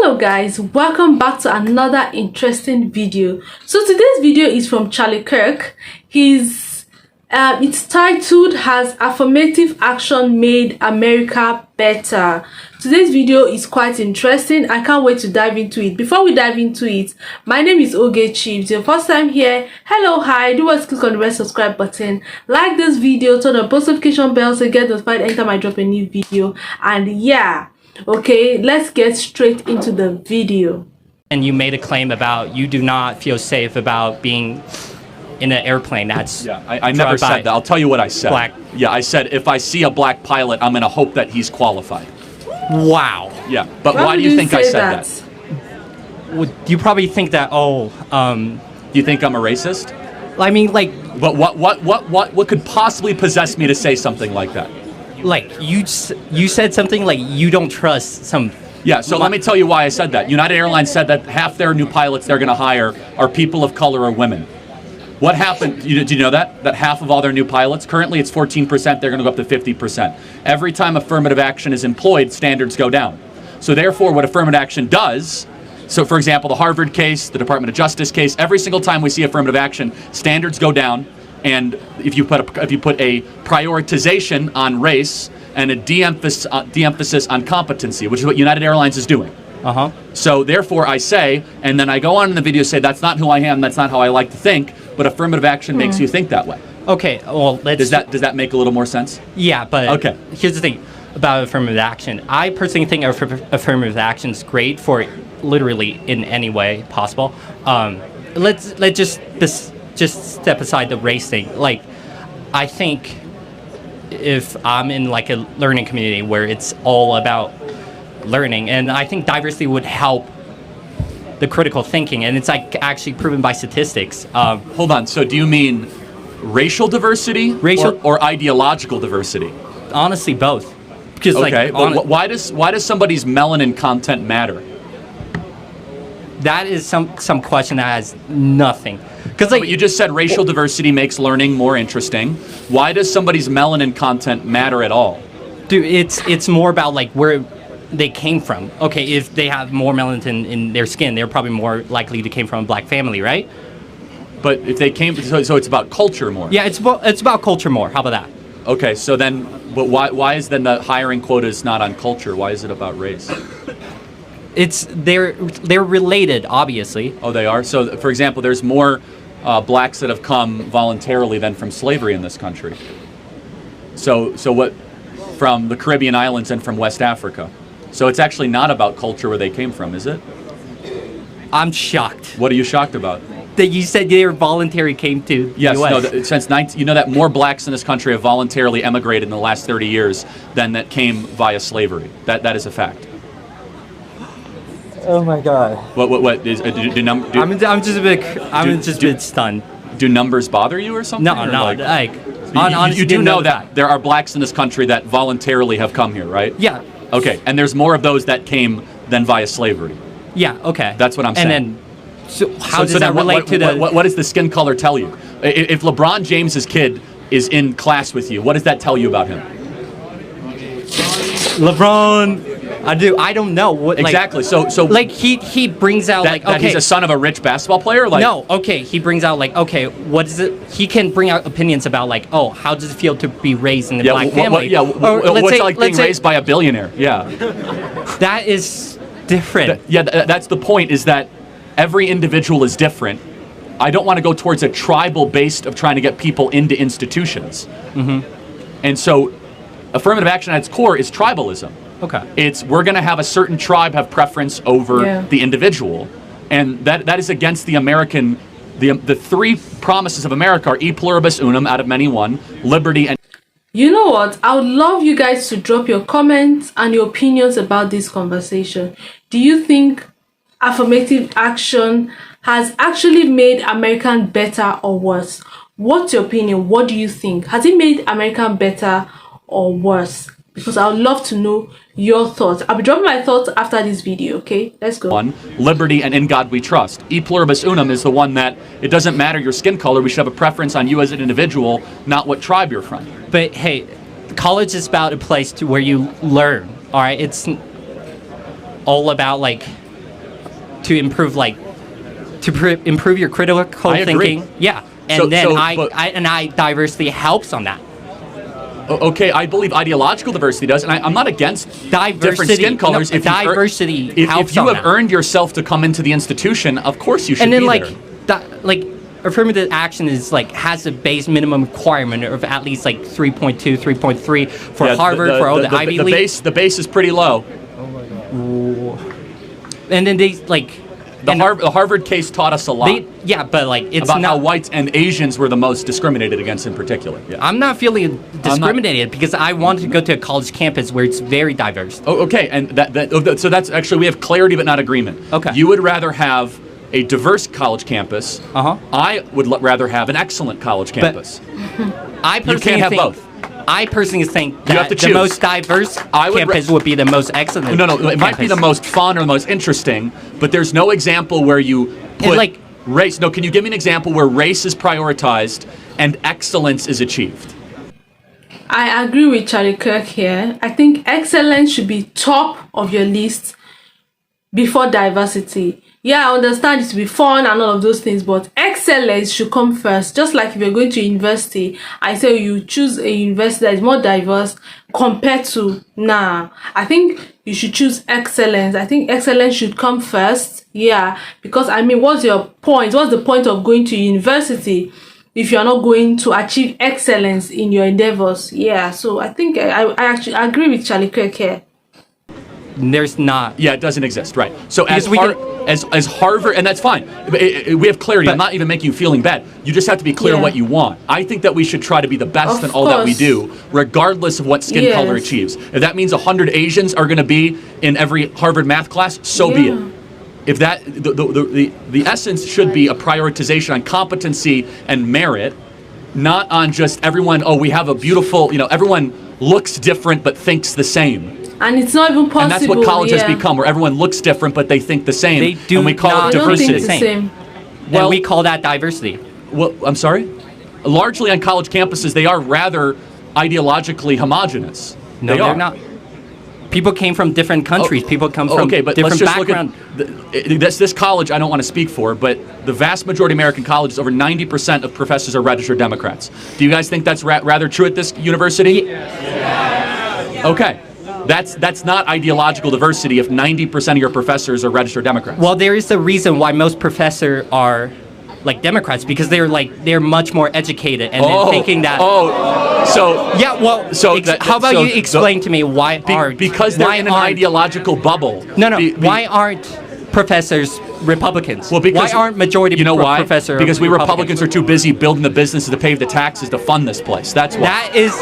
Hello guys, welcome back to another interesting video. So today's video is from Charlie Kirk. It's titled "Has Affirmative Action Made America Better?" Today's video is quite interesting. I can't wait to dive into it. Before we dive into it, my name is Ogechi. If it's your first time here, hello, hi, do us click on the red subscribe button, like this video, turn on post notification bell to get notified anytime I drop a new video. And yeah, okay, let's get straight into the video. And you made a claim about you do not feel safe about being in an airplane that's I never said that. I'll tell you what I said. I said if I see a black pilot, I'm going to hope that he's qualified. Wow. Yeah, but why do you think I said that? Well, you probably think that, do you think I'm a racist? I mean, like... But what could possibly possess me to say something like that? Like, you said something like you don't trust some... Yeah, so let me tell you why I said that. United Airlines said that half their new pilots they're going to hire are people of color or women. What happened? Do you know that? That half of all their new pilots, currently it's 14%, they're going to go up to 50%. Every time affirmative action is employed, standards go down. So therefore, what affirmative action does, so for example, the Harvard case, the Department of Justice case, every single time we see affirmative action, standards go down. And if you put a prioritization on race and a de-emphasis on competency, which is what United Airlines is doing. So therefore I say, and then I go on in the video say that's not who I am, that's not how I like to think, but affirmative action makes you think that way. Okay, well, does that make a little more sense? Yeah, but okay. Here's the thing about affirmative action. I personally think affirmative action is great for literally in any way possible. Let's just step aside the race thing. Like, I think if I'm in like a learning community where it's all about learning, and I think diversity would help the critical thinking, and it's like actually proven by statistics. Hold on, so do you mean racial diversity or ideological diversity? Honestly, both. Because okay, but why does somebody's melanin content matter? That is some question that has nothing. Because like you just said racial diversity makes learning more interesting. Why does somebody's melanin content matter at all? Dude, it's more about like where they came from. Okay, if they have more melanin in their skin, they're probably more likely to came from a black family, right? But if they came, so it's about culture more. Yeah, it's about culture more. How about that? Okay, so then, but why is then the hiring quota is not on culture? Why is it about race? They're related, obviously. Oh, they are? So, for example, there's more blacks that have come voluntarily than from slavery in this country. So what, from the Caribbean islands and from West Africa. So it's actually not about culture where they came from, is it? I'm shocked. What are you shocked about? That you said they were voluntary came to the yes, US. No, since you know that more blacks in this country have voluntarily emigrated in the last 30 years than that came via slavery. That is a fact. Oh my God. What is I'm just a bit stunned. Do numbers bother you or something? No, you do know that there are blacks in this country that voluntarily have come here, right? Yeah. Okay, and there's more of those that came than via slavery. Yeah. Okay. That's what I'm saying. And then, how does that relate to the? What does the skin color tell you? If LeBron James's kid is in class with you, what does that tell you about him? LeBron. I don't know what exactly. So like he brings out that he's a son of a rich basketball player. Like no, okay. He brings out what is it? He can bring out opinions about how does it feel to be raised in a black family? What's it like being raised by a billionaire? Yeah, that is different. That's the point. Is that every individual is different. I don't want to go towards a tribal based of trying to get people into institutions. And so, affirmative action at its core is tribalism. Okay. We're going to have a certain tribe have preference over the individual, and that is against the American, the three promises of America are e pluribus unum, out of many one, liberty and... You know what? I would love you guys to drop your comments and your opinions about this conversation. Do you think affirmative action has actually made America better or worse? What's your opinion? What do you think? Has it made America better or worse? Because I would love to know your thoughts. I'll be dropping my thoughts after this video, okay? Let's go. One, liberty and in God we trust. E pluribus unum is the one that it doesn't matter your skin color. We should have a preference on you as an individual, not what tribe you're from. But hey, college is about a place where you learn, all right? It's all about to improve improve your critical I agree. thinking. Yeah, and diversity helps on that. Okay, I believe ideological diversity does, and I'm not against different Diversity, skin colors. no, diversity helps if you on have that. earned yourself to come into the institution, of course you should And then be there. affirmative action is has a base minimum requirement of at least 3.2, 3.3 for Harvard, for all the Ivy League. The base is pretty low. And then they The Harvard case taught us a lot. It's about not how whites and Asians were the most discriminated against in particular. Yeah. I'm not feeling discriminated because I want to go to a college campus where it's very diverse. Oh, okay, and so that's actually, we have clarity but not agreement. Okay. You would rather have a diverse college campus. I would rather have an excellent college campus. I personally you can't have both. I personally think You have that to the choose. most diverse campus would be the most excellent. No, it might be the most fun or the most interesting, but there's no example where you put race. No, can you give me an example where race is prioritized and excellence is achieved? I agree with Charlie Kirk here. I think excellence should be top of your list before diversity. Yeah, I understand it to be fun and all of those things, but excellence should come first. Just like if you're going to university, I say you choose a university that is more diverse compared to now. I think you should choose excellence. I think excellence should come first. Yeah, because what's your point? What's the point of going to university if you're not going to achieve excellence in your endeavors? Yeah, so I think I actually agree with Charlie Kirk here. There's not. Yeah, it doesn't exist, right? So as Harvard, and that's fine. We have clarity. I'm not even making you feeling bad. You just have to be clear what you want. I think that we should try to be the best in all that we do, regardless of what skin color achieves. If that means 100 Asians are going to be in every Harvard math class, so be it. If that the essence should be a prioritization on competency and merit, not on just everyone. Oh, we have a beautiful. Everyone looks different but thinks the same. And it's not even possible. And that's what college has become, where everyone looks different, but they think the same. They do and we call not it diversity. think the same. Well, and we call that diversity. Well, I'm sorry? Largely on college campuses, they are rather ideologically homogenous. No, they're not. People came from different countries. People come from different backgrounds. This college, I don't want to speak for, but the vast majority of American colleges, over 90% of professors are registered Democrats. Do you guys think that's rather true at this university? Yes. Okay. That's not ideological diversity if 90% of your professors are registered Democrats. Well, there is a reason why most professors are Democrats, because they're much more educated and they're thinking that. How about you explain to me why aren't because they're in an ideological bubble. Why aren't professors Republicans? Well, because why aren't majority professors? Because we Republicans are too busy building the businesses to pay the taxes to fund this place. That's why. That is.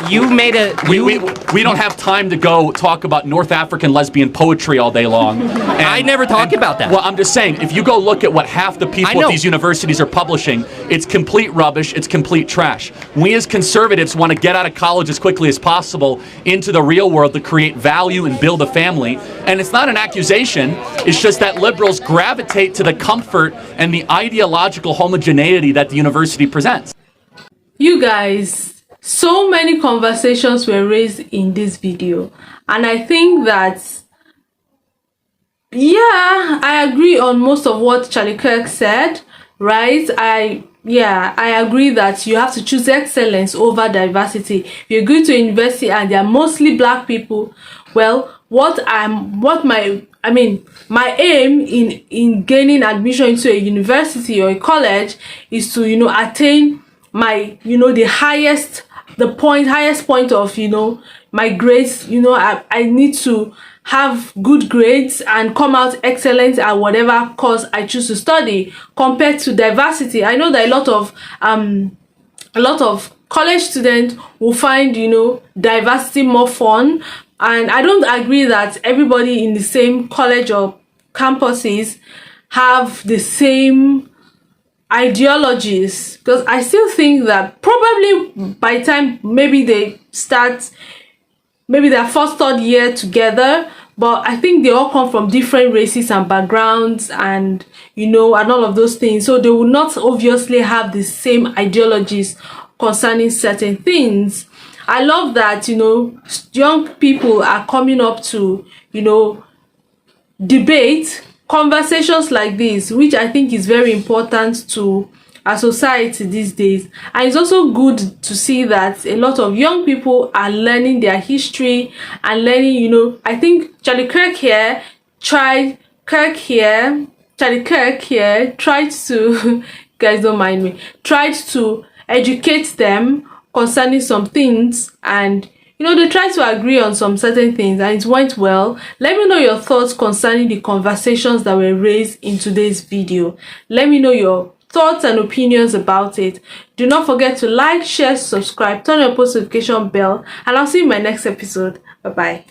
You made a. We don't have time to go talk about North African lesbian poetry all day long. I never talk about that. Well, I'm just saying, if you go look at what half the people at these universities are publishing, it's complete rubbish, it's complete trash. We as conservatives want to get out of college as quickly as possible into the real world to create value and build a family. And it's not an accusation, it's just that liberals gravitate to the comfort and the ideological homogeneity that the university presents. You guys, so many conversations were raised in this video, and I think that I agree on most of what Charlie Kirk said, right? I agree that you have to choose excellence over diversity. If you're going to university and they're mostly black people, well, my aim in gaining admission into a university or a college is to attain my the highest point of my grades. I need to have good grades and come out excellent at whatever course I choose to study, compared to diversity. I know that a lot of college students will find diversity more fun, and I don't agree that everybody in the same college or campuses have the same ideologies, because I still think that probably by the time maybe their first, third year together, but I think they all come from different races and backgrounds and and all of those things, so they will not obviously have the same ideologies concerning certain things. I love that young people are coming up to debate, conversations like this, which I think is very important to our society these days. And it's also good to see that a lot of young people are learning their history and learning, you know, I think Charlie Kirk-Has tried to guys don't mind me, tried to educate them concerning some things, and you know, they tried to agree on some certain things and it went well. Let me know your thoughts concerning the conversations that were raised in today's video. Let me know your thoughts and opinions about it. Do not forget to like, share, subscribe, turn on your post notification bell, and I'll see you in my next episode. Bye bye.